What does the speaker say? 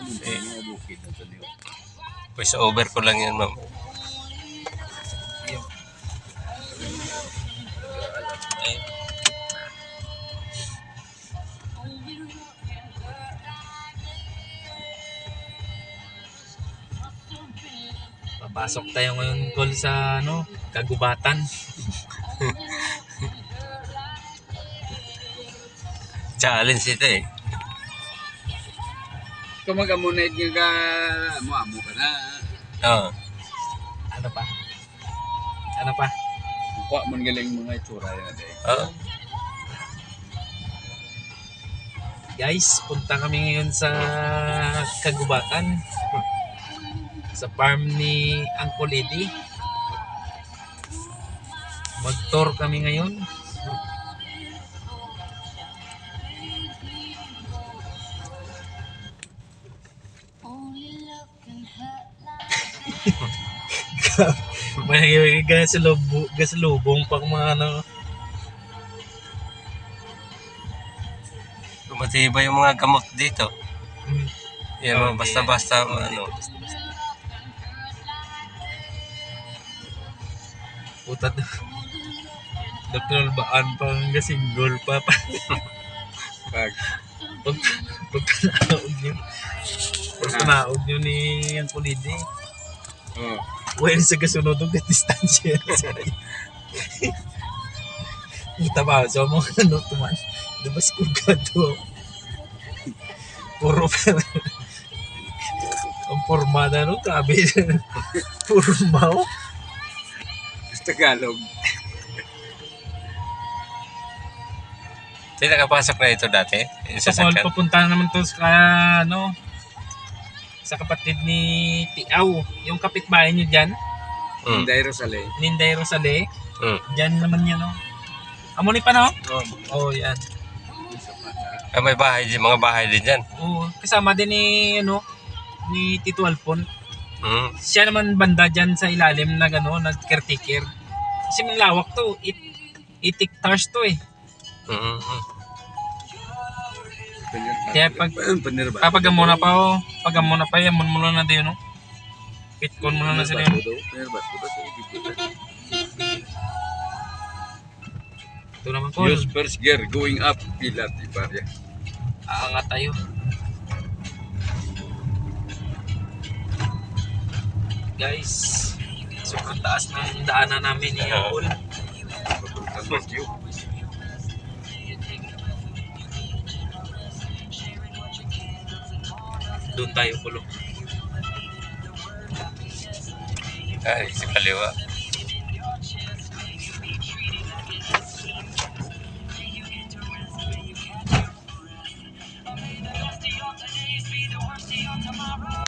Eh, voice over ko lang yan, ma'am. Papasok tayo ngayon, Col, sa kagubatan. Challenge ito eh. Kumagamunay ka, amo ka na. Oo. Ano pa? Ano pa? Kuha mo galing mga itsura yan eh. Oo. Guys, punta kami ngayon sa kagubatan. Sa farm ni Uncle Eddie. Mag-tour kami ngayon. May gasalubong pang mga Matibay yung mga gamot dito. Yan, Okay. basta-basta Putat. Dr. Baan pang gasinggol pa. Pag naog nyo ni Uncle Eddie. Oh. Well, sa kasunod ng distansya. Kita ba? So, mga tuman. Dabas ko gato. Puro ang formada grabe. Forma o. Tagalog. Hindi nakapasok na ito dati. Yung Sa Paul, sasakyan. papunta naman to sa sa kapatid ni Tiaw. Yung kapitbahay niyo dyan. Inday Rosale. Ninday Rosale. Dyan naman yan o. Amo ni pa no? Oh, yan. May bahay din, mga bahay din dyan. Oo, kasama din ni Tito Alpon. Mm. Siya naman banda dyan sa ilalim na nag-caretaker. Kasi may lawak to, 8 hectares to eh. Mm-hmm. Kaya pagamo na pa yamon mo na din pitkon mo na sila yun. Ito naman po, Use first gear going up, pilat ibarya. aangat tayo. Guys, sobrang taas ng daanan namin ni Paul. Doon tayo, Paul. Ay, sa kaliwa.